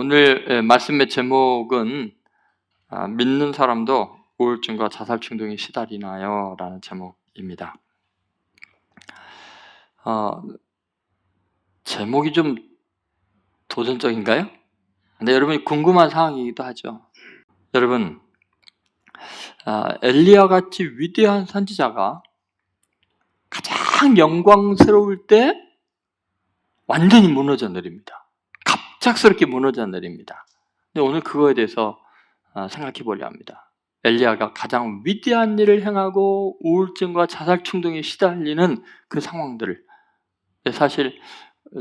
오늘 말씀의 제목은 믿는 사람도 우울증과 자살 충동에 시달리나요? 라는 제목입니다. 제목이 좀 도전적인가요? 근데 여러분이 궁금한 상황이기도 하죠. 여러분, 엘리야 같이 위대한 선지자가 가장 영광스러울 때 완전히 무너져 내립니다. 갑작스럽게 무너져 내립니다. 근데 오늘 그거에 대해서 생각해 보려 합니다. 엘리야가 가장 위대한 일을 행하고 우울증과 자살 충동에 시달리는 그 상황들을, 사실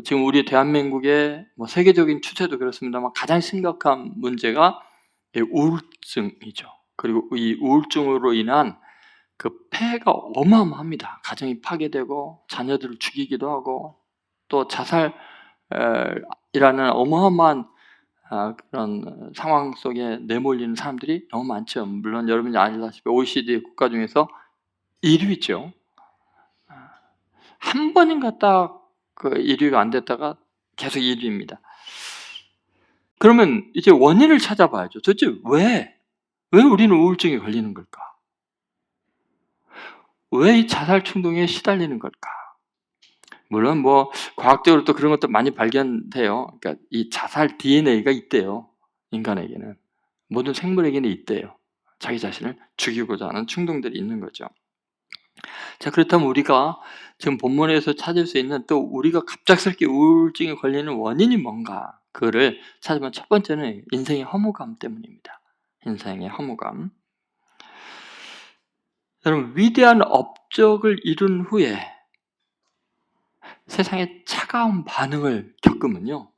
지금 우리 대한민국의 세계적인 추세도 그렇습니다만 가장 심각한 문제가 우울증이죠. 그리고 이 우울증으로 인한 그 폐해가 어마어마합니다. 가정이 파괴되고 자녀들을 죽이기도 하고 또 자살이라는 어마어마한 그런 상황 속에 내몰리는 사람들이 너무 많죠. 물론 여러분이 아시다시피 OECD 국가 중에서 1위죠. 한 번인가 딱 그 1위가 안 됐다가 계속 1위입니다. 그러면 이제 원인을 찾아봐야죠. 도대체 왜 우리는 우울증에 걸리는 걸까? 왜 이 자살 충동에 시달리는 걸까? 물론 과학적으로 또 그런 것도 많이 발견돼요. 그러니까 이 자살 DNA가 있대요. 인간에게는. 모든 생물에게는 있대요. 자기 자신을 죽이고자 하는 충동들이 있는 거죠. 자, 그렇다면 우리가 지금 본문에서 찾을 수 있는 또 우리가 갑작스럽게 우울증에 걸리는 원인이 뭔가, 그거를 찾으면 첫 번째는 인생의 허무감 때문입니다. 인생의 허무감. 여러분, 위대한 업적을 이룬 후에 세상에 차가운 반응을 겪으면요,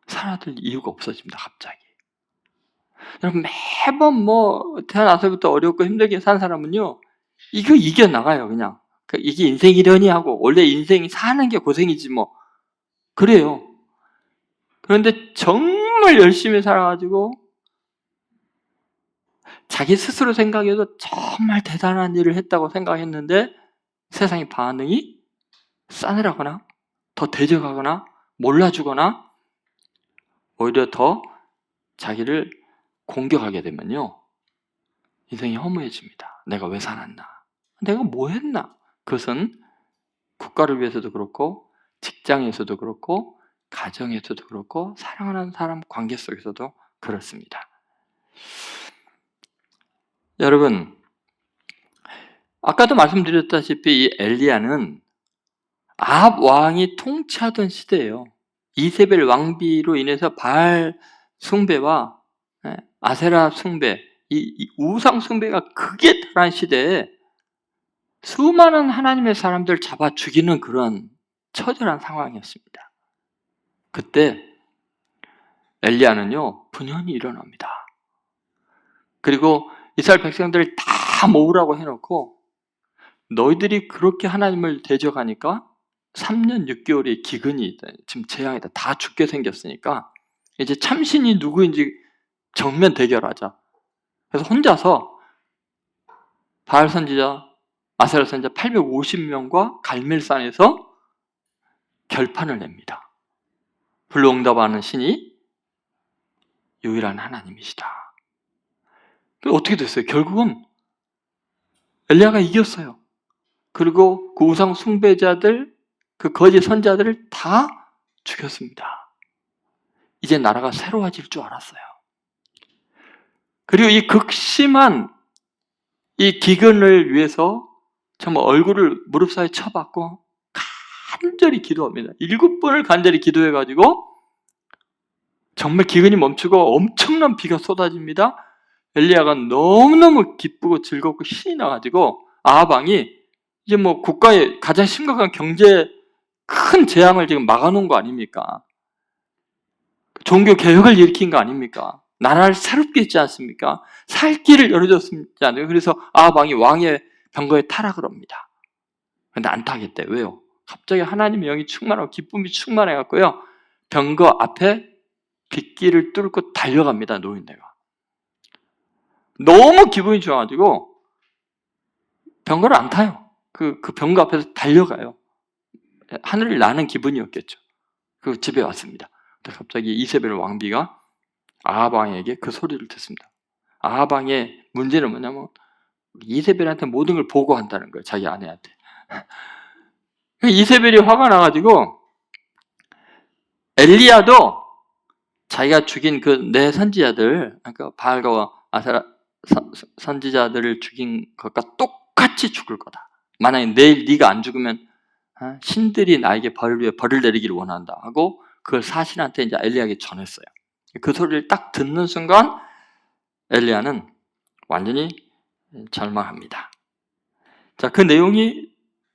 살아들 이유가 없어집니다. 갑자기. 여러분, 매번 태어나서부터 어렵고 힘들게 산 사람은요, 이거 이겨나가요. 그냥 이게 인생이려니 하고, 원래 인생이 사는 게 고생이지 그래요. 그런데 정말 열심히 살아가지고 자기 스스로 생각해도 정말 대단한 일을 했다고 생각했는데 세상의 반응이 싸늘하거나 더 대적하거나 몰라주거나 오히려 더 자기를 공격하게 되면요, 인생이 허무해집니다. 내가 왜 살았나? 내가 뭐 했나? 그것은 국가를 위해서도 그렇고 직장에서도 그렇고 가정에서도 그렇고 사랑하는 사람 관계 속에서도 그렇습니다. 여러분, 아까도 말씀드렸다시피 이 엘리야는 아합 왕이 통치하던 시대예요. 이세벨 왕비로 인해서 바알 숭배와 아세라 숭배, 이 우상 숭배가 극에 달한 시대에 수많은 하나님의 사람들 잡아 죽이는 그런 처절한 상황이었습니다. 그때 엘리야는요, 분연히 일어납니다. 그리고 이스라엘 백성들을 다 모으라고 해놓고, 너희들이 그렇게 하나님을 대적하니까 3년 6개월의 기근이 지금 재앙이다. 다 죽게 생겼으니까 이제 참신이 누구인지 정면 대결하자. 그래서 혼자서 바알 선지자, 아세라 선지자 850명과 갈멜산에서 결판을 냅니다. 불응답하는 신이 유일한 하나님이시다. 어떻게 됐어요? 결국은 엘리야가 이겼어요. 그리고 그 우상 숭배자들, 그 거짓 선자들을 다 죽였습니다. 이제 나라가 새로워질 줄 알았어요. 그리고 이 극심한 이 기근을 위해서 정말 얼굴을 무릎 사이에 쳐박고 간절히 기도합니다. 7번을 간절히 기도해가지고 정말 기근이 멈추고 엄청난 비가 쏟아집니다. 엘리야가 너무너무 기쁘고 즐겁고 신이 나가지고 아합 왕이 이제 국가의 가장 심각한 경제 큰 재앙을 지금 막아놓은 거 아닙니까? 종교 개혁을 일으킨 거 아닙니까? 나라를 새롭게 했지 않습니까? 살 길을 열어줬지 않아요? 그래서 아합 왕이 왕의 병거에 타락을 합니다. 그런데 안 타겠대. 왜요? 갑자기 하나님의 영이 충만하고 기쁨이 충만해갖고요, 병거 앞에 빗길을 뚫고 달려갑니다. 노인네가. 너무 기분이 좋아가지고 병거를 안 타요. 그 병거 앞에서 달려가요. 하늘을 나는 기분이었겠죠. 그 집에 왔습니다. 갑자기 이세벨 왕비가 아합 왕에게 그 소리를 듣습니다. 아합 왕의 문제는 뭐냐면 이세벨한테 모든 걸 보고한다는 거예요. 자기 아내한테. 이세벨이 화가 나가지고 엘리야도 자기가 죽인 그 내 선지자들, 그러니까 바알과 아세라 선지자들을 죽인 것과 똑같이 죽을 거다. 만약에 내일 네가 안 죽으면 신들이 나에게 벌을 내리기를 원한다 하고 그걸 사신한테 이제 엘리야에게 전했어요. 그 소리를 딱 듣는 순간 엘리야는 완전히 절망합니다. 자, 그 내용이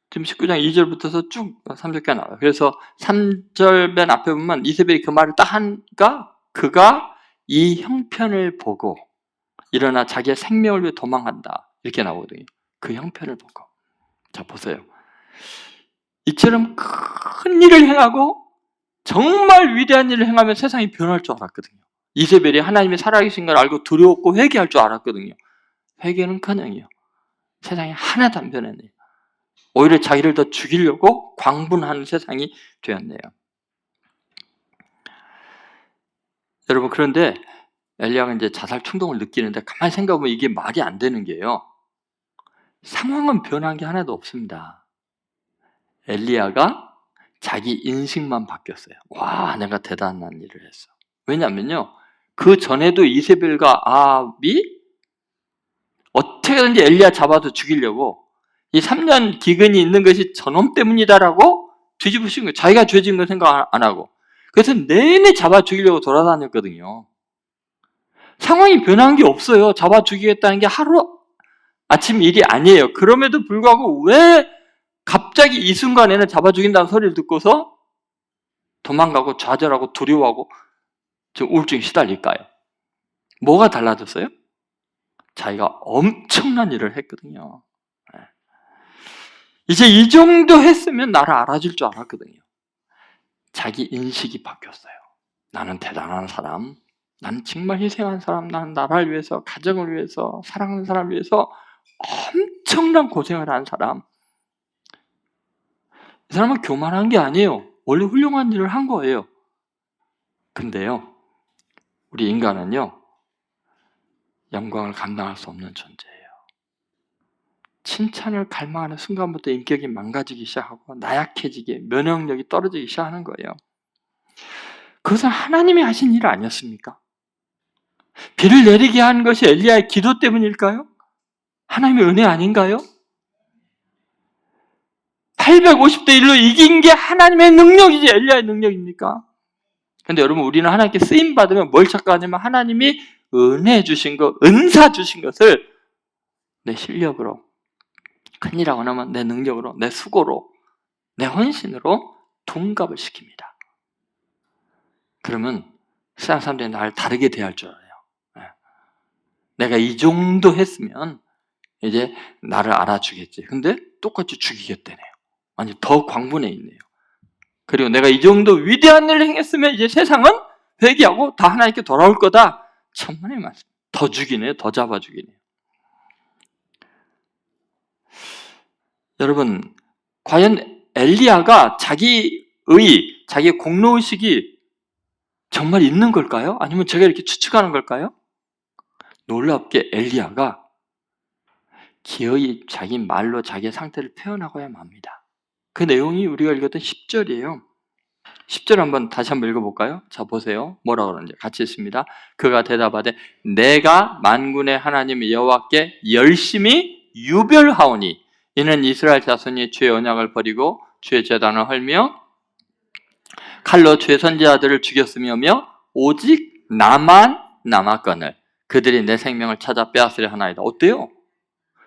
지금 19장 2절부터서 쭉 3절까지 나와요. 그래서 3절 맨 앞에 보면 이세벨이 그 말을 딱 하니까 그가 이 형편을 보고 일어나 자기의 생명을 위해 도망한다. 이렇게 나오거든요. 그 형편을 보고. 자, 보세요. 이처럼 큰 일을 행하고 정말 위대한 일을 행하면 세상이 변할 줄 알았거든요. 이세벨이 하나님이 살아계신 걸 알고 두려웠고 회개할 줄 알았거든요. 회개는커녕이요. 세상이 하나도 안 변했네요. 오히려 자기를 더 죽이려고 광분하는 세상이 되었네요. 여러분, 그런데 엘리야가 이제 자살 충동을 느끼는데 가만히 생각해보면 이게 말이 안 되는 게요. 상황은 변한 게 하나도 없습니다. 엘리야가 자기 인식만 바뀌었어요. 와, 내가 대단한 일을 했어. 왜냐면요, 그 전에도 이세벨과 아합이 어떻게든지 엘리야 잡아서 죽이려고 이 3년 기근이 있는 것이 저놈 때문이다라고 뒤집으신 거예요. 자기가 죄진 건 생각 안 하고. 그래서 내내 잡아 죽이려고 돌아다녔거든요. 상황이 변한 게 없어요. 잡아 죽이겠다는 게 하루 아침 일이 아니에요. 그럼에도 불구하고 왜 갑자기 이 순간에는 잡아 죽인다는 소리를 듣고서 도망가고 좌절하고 두려워하고 지금 우울증에 시달릴까요? 뭐가 달라졌어요? 자기가 엄청난 일을 했거든요. 이제 이 정도 했으면 나를 알아줄 줄 알았거든요. 자기 인식이 바뀌었어요. 나는 대단한 사람, 나는 정말 희생한 사람, 나는 나라를 위해서, 가정을 위해서, 사랑하는 사람을 위해서 엄청난 고생을 한 사람. 이 사람은 교만한 게 아니에요. 원래 훌륭한 일을 한 거예요. 근데요, 우리 인간은요, 영광을 감당할 수 없는 존재예요. 칭찬을 갈망하는 순간부터 인격이 망가지기 시작하고 나약해지게, 면역력이 떨어지기 시작하는 거예요. 그것은 하나님이 하신 일 아니었습니까? 비를 내리게 한 것이 엘리야의 기도 때문일까요? 하나님의 은혜 아닌가요? 850대 1로 이긴 게 하나님의 능력이지 엘리야의 능력입니까? 근데 여러분, 우리는 하나님께 쓰임 받으면 뭘 착각하냐면 하나님이 은혜 주신 것, 은사 주신 것을 내 실력으로, 큰일하고 나면 내 능력으로, 내 수고로, 내 헌신으로 둔갑을 시킵니다. 그러면 세상 사람들이 나를 다르게 대할 줄 알아요. 내가 이 정도 했으면 이제 나를 알아주겠지. 근데 똑같이 죽이겠다네요. 완전 더 광분해 있네요. 그리고 내가 이 정도 위대한 일을 행했으면 이제 세상은 회개하고 다 하나님께 돌아올 거다. 천만의 말씀. 더 죽이네요. 더 잡아 죽이네요. 여러분, 과연 엘리야가 자기의, 자기의 공로의식이 정말 있는 걸까요? 아니면 제가 이렇게 추측하는 걸까요? 놀랍게 엘리야가 기어이 자기 말로 자기의 상태를 표현하고야 맙니다. 그 내용이 우리가 읽었던 10절이에요. 10절 다시 한번 읽어볼까요? 자, 보세요. 뭐라고 그러는지 같이 읽습니다. 그가 대답하되 내가 만군의 하나님 여호와께 열심히 유별하오니 이는 이스라엘 자손이 주의 언약을 버리고 주의 제단을 헐며 칼로 주의 선지자들을 죽였으며 오직 나만 남았거늘 그들이 내 생명을 찾아 빼앗으려 하나이다. 어때요?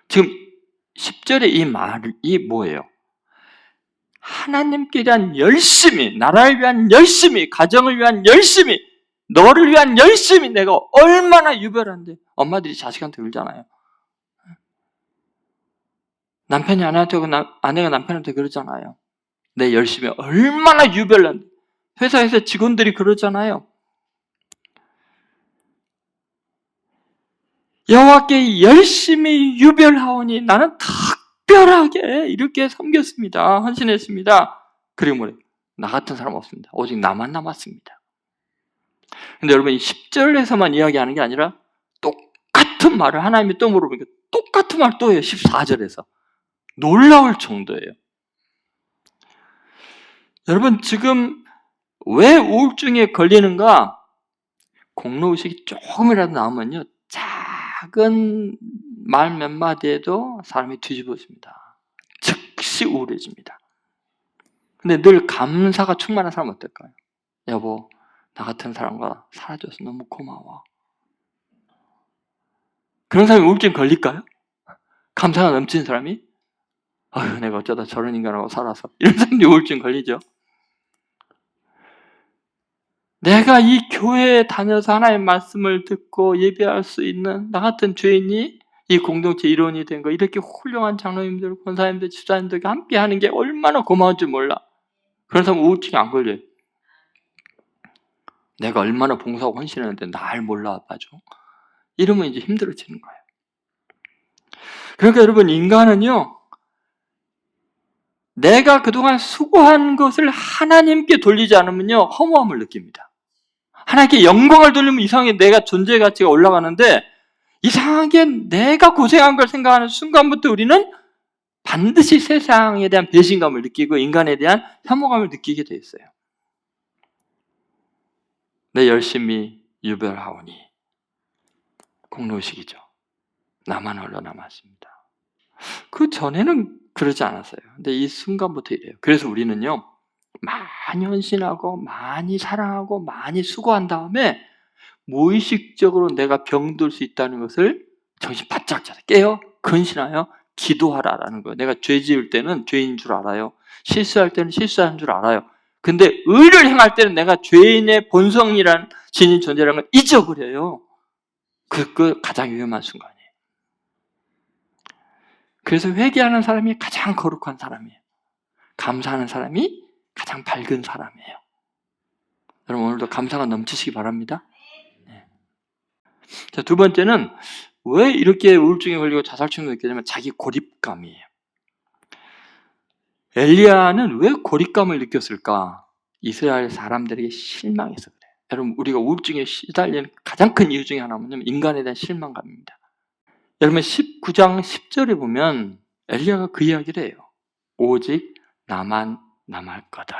지금 10절의 이 말이 뭐예요? 하나님께 대한 열심히, 나라를 위한 열심히, 가정을 위한 열심히, 너를 위한 열심히 내가 얼마나 유별한데. 엄마들이 자식한테 울잖아요. 남편이 아내한테 그러고 아내가 남편한테 그러잖아요. 내 열심히 얼마나 유별한데. 회사에서 직원들이 그러잖아요. 여호와께 열심히 유별하오니 나는 특별하게 이렇게 섬겼습니다. 헌신했습니다. 그리고 뭐래요? 나 같은 사람 없습니다. 오직 나만 남았습니다. 근데 여러분 이 10절에서만 이야기하는 게 아니라 똑같은 말을 하나님이 또 물어보니까 똑같은 말 또 해요. 14절에서. 놀라울 정도예요. 여러분 지금 왜 우울증에 걸리는가? 공로의식이 조금이라도 나오면요, 작은 말 몇 마디에도 사람이 뒤집어집니다. 즉시 우울해집니다. 근데 늘 감사가 충만한 사람은 어떨까요? 여보, 나 같은 사람과 살아줘서 너무 고마워. 그런 사람이 우울증 걸릴까요? 감사가 넘치는 사람이? 아유, 내가 어쩌다 저런 인간하고 살아서. 이런 사람이 우울증 걸리죠. 내가 이 교회에 다녀서 하나님의 말씀을 듣고 예배할 수 있는 나 같은 죄인이 이 공동체 일원이 된 거, 이렇게 훌륭한 장로님들, 권사님들, 집사님들과 함께 하는 게 얼마나 고마운 줄 몰라. 그런 사람은 우울증이 안 걸려요. 내가 얼마나 봉사하고 헌신했는데 날 몰라봐줘. 이러면 이제 힘들어지는 거예요. 그러니까 여러분, 인간은요, 내가 그동안 수고한 것을 하나님께 돌리지 않으면요, 허무함을 느낍니다. 하나님께 영광을 돌리면 이상하게 내가 존재의 가치가 올라가는데, 이상하게 내가 고생한 걸 생각하는 순간부터 우리는 반드시 세상에 대한 배신감을 느끼고 인간에 대한 혐오감을 느끼게 돼 있어요. 내 열심히 유별하오니 공로의식이죠. 나만 홀로 남았습니다. 그 전에는 그러지 않았어요. 근데 이 순간부터 이래요. 그래서 우리는요, 많이 헌신하고 많이 사랑하고 많이 수고한 다음에 무의식적으로 내가 병들 수 있다는 것을 정신 바짝 차려 깨요. 근신하여 기도하라라는 거예요. 내가 죄 지을 때는 죄인 줄 알아요. 실수할 때는 실수한 줄 알아요. 근데 의를 행할 때는 내가 죄인의 본성이란 진인 존재라는 걸 잊어버려요. 그 가장 위험한 순간이에요. 그래서 회개하는 사람이 가장 거룩한 사람이에요. 감사하는 사람이 가장 밝은 사람이에요. 여러분 오늘도 감사가 넘치시기 바랍니다. 네. 자, 두 번째는 왜 이렇게 우울증에 걸리고 자살침을 느끼냐면 자기 고립감이에요. 엘리야는 왜 고립감을 느꼈을까? 이스라엘 사람들에게 실망해서 그래요. 여러분 우리가 우울증에 시달리는 가장 큰 이유 중에 하나는 인간에 대한 실망감입니다. 여러분 19장 10절에 보면 엘리야가 그 이야기를 해요. 오직 나만 남을 거들.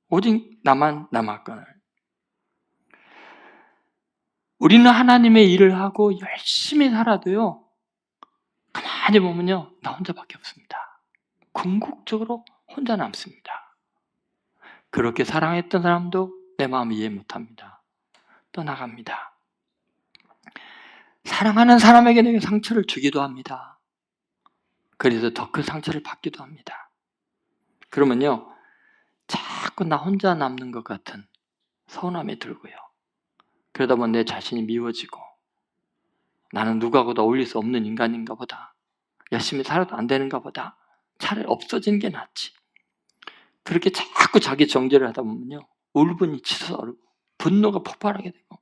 오직 나만 남을 거들. 우리는 하나님의 일을 하고 열심히 살아도요, 가만히 보면요, 나 혼자밖에 없습니다. 궁극적으로 혼자 남습니다. 그렇게 사랑했던 사람도 내 마음을 이해 못합니다. 떠나갑니다. 사랑하는 사람에게 내게 상처를 주기도 합니다. 그래서 더 큰 상처를 받기도 합니다. 그러면요, 자꾸 나 혼자 남는 것 같은 서운함이 들고요. 그러다 보면 내 자신이 미워지고 나는 누구하고도 어울릴 수 없는 인간인가 보다. 열심히 살아도 안 되는가 보다. 차라리 없어지는 게 낫지. 그렇게 자꾸 자기 정죄를 하다 보면요, 울분이 치솟아오르고 분노가 폭발하게 되고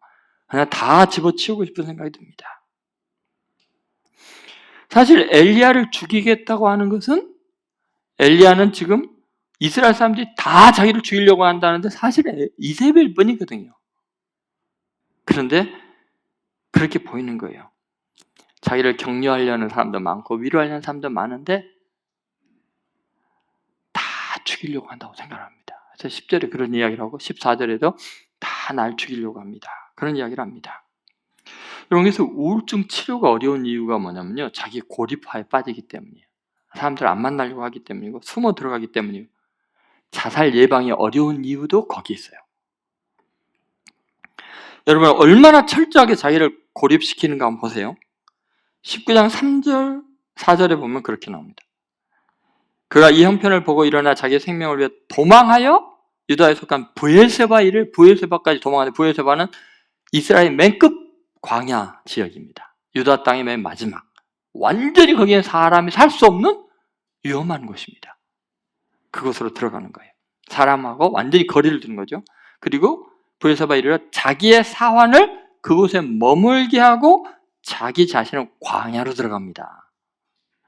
그냥 다 집어치우고 싶은 생각이 듭니다. 사실 엘리야를 죽이겠다고 하는 것은 엘리야는 지금 이스라엘 사람들이 다 자기를 죽이려고 한다는데 사실 이세벨 뿐이거든요. 그런데 그렇게 보이는 거예요. 자기를 격려하려는 사람도 많고 위로하려는 사람도 많은데 다 죽이려고 한다고 생각합니다. 그래서 10절에 그런 이야기를 하고 14절에도 다 날 죽이려고 합니다. 그런 이야기를 합니다. 여기서 우울증 치료가 어려운 이유가 뭐냐면요, 자기 고립화에 빠지기 때문이에요. 사람들을 안 만나려고 하기 때문이고 숨어 들어가기 때문이에요. 자살 예방이 어려운 이유도 거기 있어요. 여러분 얼마나 철저하게 자기를 고립시키는가 한번 보세요. 19장 3절 4절에 보면 그렇게 나옵니다. 그가 이 형편을 보고 일어나 자기의 생명을 위해 도망하여 유다에 속한 브엘세바를 브엘세바까지 도망하는데, 브엘세바는 이스라엘 맨 끝 광야 지역입니다. 유다 땅의 맨 마지막, 완전히 거기에 사람이 살 수 없는 위험한 곳입니다. 그곳으로 들어가는 거예요. 사람하고 완전히 거리를 두는 거죠. 그리고 브엘세바에 이르러 자기의 사환을 그곳에 머물게 하고 자기 자신은 광야로 들어갑니다.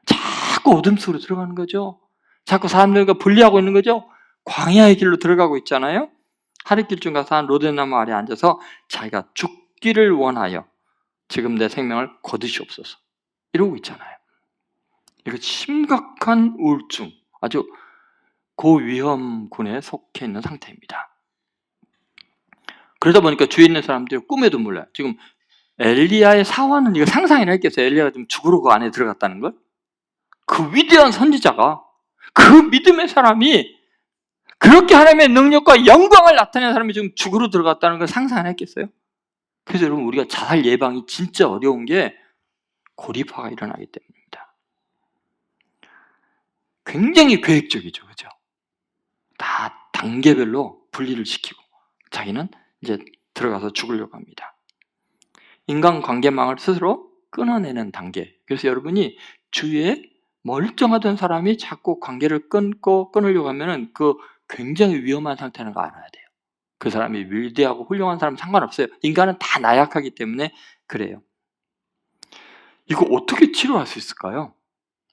자꾸 어둠 속으로 들어가는 거죠. 자꾸 사람들과 분리하고 있는 거죠. 광야의 길로 들어가고 있잖아요. 하릿길쯤 가서 한 로뎀나무 아래 앉아서 자기가 죽기를 원하여 지금 내 생명을 거두시옵소서 이러고 있잖아요. 이거 심각한 우울증, 아주 고위험군에 속해 있는 상태입니다. 그러다 보니까 주위에 있는 사람들이 꿈에도 몰라요. 지금 엘리야의 사화는 이거 상상이나 했겠어요. 엘리야가 좀 죽으러 그 안에 들어갔다는 걸? 그 위대한 선지자가, 그 믿음의 사람이, 그렇게 하나님의 능력과 영광을 나타내는 사람이 지금 죽으러 들어갔다는 걸 상상 안 했겠어요? 그래서 여러분, 우리가 자살 예방이 진짜 어려운 게 고립화가 일어나기 때문입니다. 굉장히 계획적이죠, 그죠? 다 단계별로 분리를 시키고 자기는 이제 들어가서 죽으려고 합니다. 인간관계망을 스스로 끊어내는 단계. 그래서 여러분이 주위에 멀쩡하던 사람이 자꾸 관계를 끊으려고 하면은 그 굉장히 위험한 상태라는 거 알아야 돼요. 그 사람이 위대하고 훌륭한 사람 상관없어요. 인간은 다 나약하기 때문에 그래요. 이거 어떻게 치료할 수 있을까요?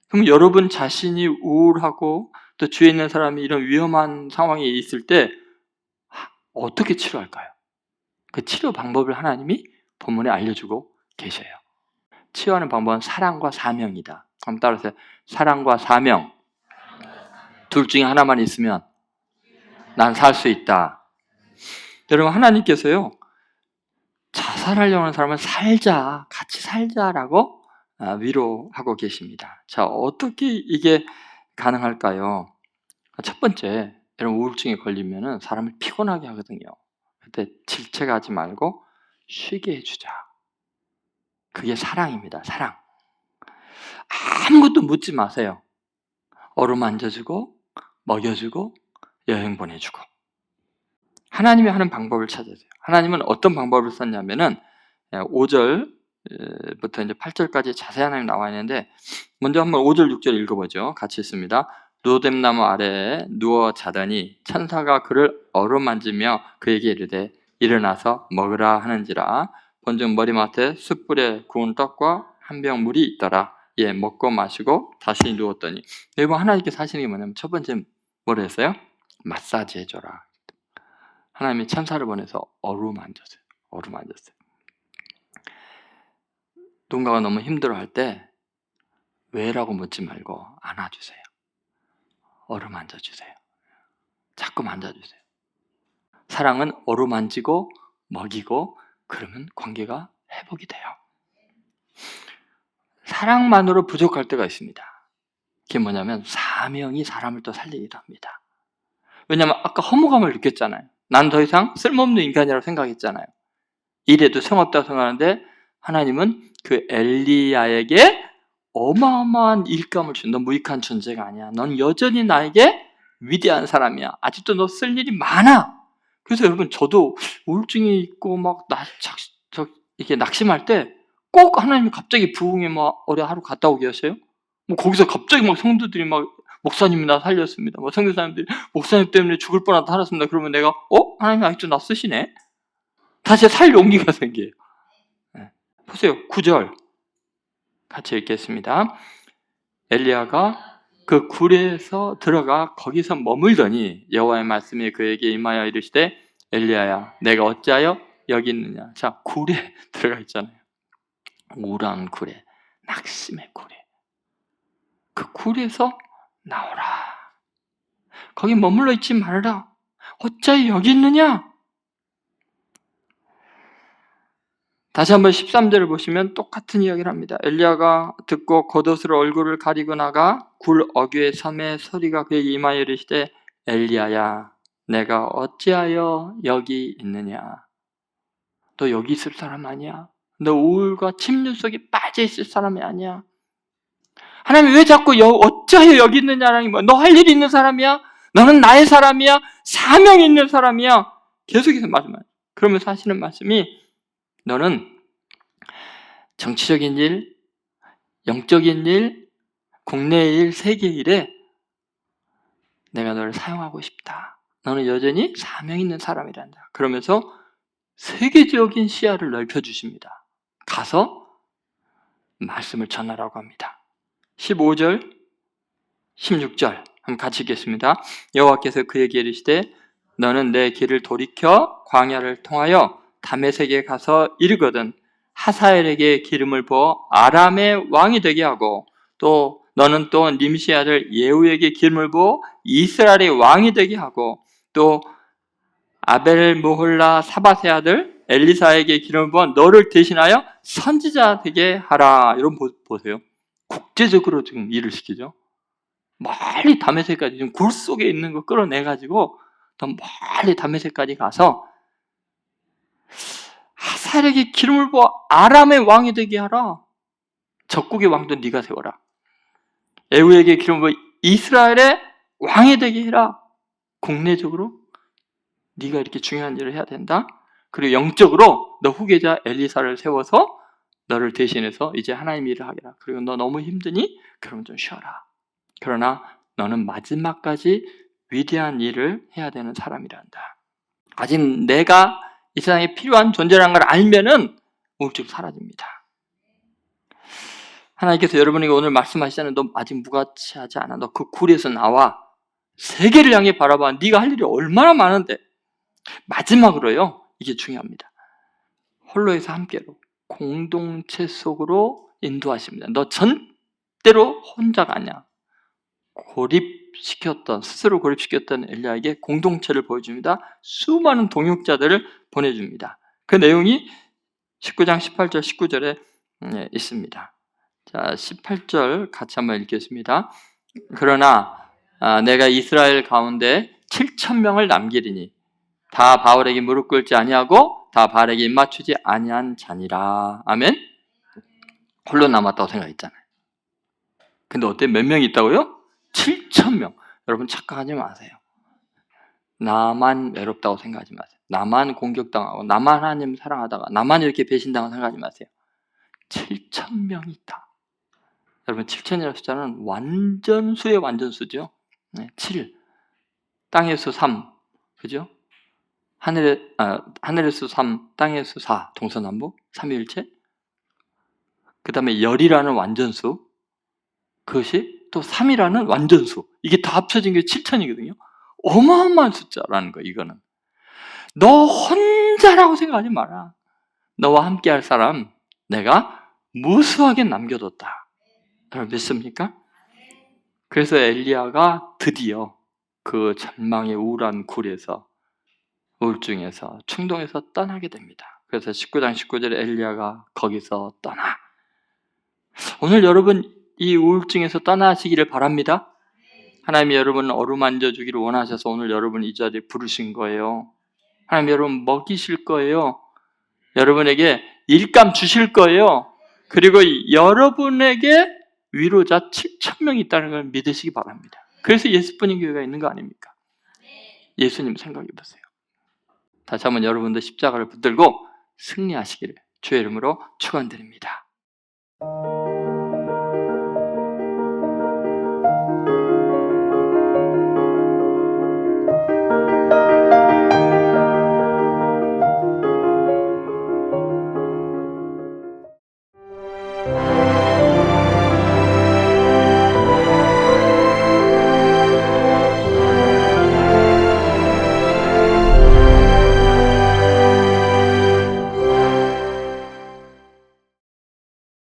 그럼 여러분 자신이 우울하고 또 주위에 있는 사람이 이런 위험한 상황에 있을 때 어떻게 치료할까요? 그 치료 방법을 하나님이 본문에 알려주고 계셔요. 치유하는 방법은 사랑과 사명이다. 한번 따라하세요. 사랑과 사명. 둘 중에 하나만 있으면 난 살 수 있다. 여러분, 하나님께서요, 자살하려고 하는 사람은 살자, 같이 살자라고 위로하고 계십니다. 자, 어떻게 이게 가능할까요? 첫 번째, 여러분 우울증에 걸리면 사람을 피곤하게 하거든요. 그때 질책하지 말고 쉬게 해주자. 그게 사랑입니다. 사랑. 아무것도 묻지 마세요. 어루만져주고 먹여주고 여행 보내주고. 하나님이 하는 방법을 찾아야 돼요. 하나님은 어떤 방법을 썼냐면은 5절부터 이제 8절까지 자세히 하나님 나와 있는데, 먼저 한번 5절 6절 읽어보죠. 같이 있습니다. 로뎀나무 아래에 누워 자더니 천사가 그를 어루만지며 그에게 이르되 일어나서 먹으라 하는지라. 본즉 머리맡에 숯불에 구운 떡과 한 병 물이 있더라. 예, 먹고 마시고 다시 누웠더니. 이번 하나님께서 하시는 게 뭐냐면, 첫 번째 뭐를 했어요? 마사지 해줘라. 하나님이 천사를 보내서 어루만졌어요. 어루만졌어요. 누군가가 너무 힘들어할 때 왜라고 묻지 말고 안아주세요. 어루만져주세요. 자꾸 만져주세요. 사랑은 어루만지고 먹이고 그러면 관계가 회복이 돼요. 사랑만으로 부족할 때가 있습니다. 그게 뭐냐면 사명이 사람을 또 살리기도 합니다. 왜냐하면 아까 허무감을 느꼈잖아요. 난 더 이상 쓸모없는 인간이라고 생각했잖아요. 일에도 성없다고 생각하는데 하나님은 그 엘리야에게 어마어마한 일감을 준, 너 무익한 존재가 아니야. 넌 여전히 나에게 위대한 사람이야. 아직도 너 쓸 일이 많아. 그래서 여러분, 저도 우울증이 있고 막 이렇게 낙심할 때 꼭 하나님이 갑자기 부흥에 막 어디 하루 갔다 오게 하세요. 뭐 거기서 갑자기 막 성도들이 막 목사님이 나 살렸습니다. 뭐 선교사님들이 목사님 때문에 죽을 뻔하다 살았습니다. 그러면 내가 하나님 아직도 나 쓰시네. 다시 살 용기가 생겨요. 보세요. 9절 같이 읽겠습니다. 엘리야가 그 굴에서 들어가 거기서 머물더니 여호와의 말씀이 그에게 임하여 이르시되 엘리야야 내가 어찌하여 여기 있느냐. 자, 굴에 들어가 있잖아요. 우울한 굴에, 낙심의 굴에. 그 굴에서 나오라. 거기 머물러 있지 말라. 어찌하여 여기 있느냐. 다시 한번 13절을 보시면 똑같은 이야기를 합니다. 엘리야가 듣고 겉옷으로 얼굴을 가리고 나가 굴 어귀의 섬에 소리가 그에게 임하여 이르시되 엘리야야 내가 어찌하여 여기 있느냐. 너 여기 있을 사람 아니야. 너 우울과 침륜 속에 빠져 있을 사람이 아니야. 하나님 왜 자꾸 어찌하여 여기 있느냐라는 거야. 너 할 일이 있는 사람이야. 너는 나의 사람이야. 사명이 있는 사람이야. 계속해서 말씀하세요. 그러면서 하시는 말씀이 너는 정치적인 일, 영적인 일, 국내 일, 세계 일에 내가 너를 사용하고 싶다. 너는 여전히 사명 있는 사람이란다. 그러면서 세계적인 시야를 넓혀주십니다. 가서 말씀을 전하라고 합니다. 15절, 16절 한번 같이 읽겠습니다. 여호와께서 그에게 이르시되 너는 내 길을 돌이켜 광야를 통하여 다메섹에 가서 이르거든 하사엘에게 기름을 부어 아람의 왕이 되게 하고 또 너는 또 님시 아들 예후에게 기름을 부어 이스라엘의 왕이 되게 하고 또 아벨 모홀라 사밧의 아들 엘리사에게 기름을 부어 너를 대신하여 선지자 되게 하라. 이런 보세요. 국제적으로 지금 일을 시키죠. 멀리 다메섹까지 지금 굴 속에 있는 거 끌어내가지고 더 멀리 다메섹까지 가서 하사엘에게 기름을 부어 아람의 왕이 되게 하라. 적국의 왕도 네가 세워라. 예후에게 기름을 부어 이스라엘의 왕이 되게 해라. 국내적으로 네가 이렇게 중요한 일을 해야 된다. 그리고 영적으로 너 후계자 엘리사를 세워서 너를 대신해서 이제 하나님 일을 하게라. 그리고 너 너무 힘드니 그럼 좀 쉬어라. 그러나 너는 마지막까지 위대한 일을 해야 되는 사람이란다. 아직 내가 이 세상에 필요한 존재라는 걸 알면은 우울증 사라집니다. 하나님께서 여러분에게 오늘 말씀하시잖아요. 너 아직 무가치하지 않아. 너 그 굴에서 나와. 세계를 향해 바라봐. 네가 할 일이 얼마나 많은데. 마지막으로요. 이게 중요합니다. 홀로에서 함께로 공동체 속으로 인도하십니다. 너 절대로 혼자가 아니야. 스스로 고립시켰던 엘리야에게 공동체를 보여줍니다. 수많은 동역자들을 보내줍니다. 그 내용이 19장 18절 19절에 있습니다. 자, 18절 같이 한번 읽겠습니다. 그러나 내가 이스라엘 가운데 7,000명을 남기리니 다 바울에게 무릎 꿇지 아니하고 다 바알에게 입맞추지 아니한 자니라. 아멘. 홀로 남았다고 생각했잖아요. 근데 어때? 몇 명이 있다고요? 7,000명. 여러분 착각하지 마세요. 나만 외롭다고 생각하지 마세요. 나만 공격당하고 나만 하나님 사랑하다가 나만 이렇게 배신당하고 생각하지 마세요. 7,000명이 있다. 여러분 7,000이라는 숫자는 완전수의 완전수죠. 7, 땅의 수 3, 그죠? 하늘의 수 3, 땅의 수 4, 동서남북, 삼위일체. 그 다음에 열이라는 완전수, 그것이 또 3이라는 완전수. 이게 다 합쳐진 게 7,000이거든요. 어마어마한 숫자라는 거예요, 이거는. 너 혼자라고 생각하지 마라. 너와 함께 할 사람, 내가 무수하게 남겨뒀다. 여러분 믿습니까? 그래서 엘리야가 드디어 그 절망의 우울한 굴에서, 우울증에서, 충동에서 떠나게 됩니다. 그래서 19장 19절에 엘리야가 거기서 떠나. 오늘 여러분 이 우울증에서 떠나시기를 바랍니다. 하나님이 여러분을 어루만져 주기를 원하셔서 오늘 여러분 이 자리에 부르신 거예요. 하나님 여러분 먹이실 거예요. 여러분에게 일감 주실 거예요. 그리고 여러분에게 위로자 7,000명이 있다는 걸 믿으시기 바랍니다. 그래서 예수뿐인 교회가 있는 거 아닙니까? 예수님 생각해 보세요. 다시 한번 여러분도 십자가를 붙들고 승리하시기를 주의 이름으로 축원드립니다.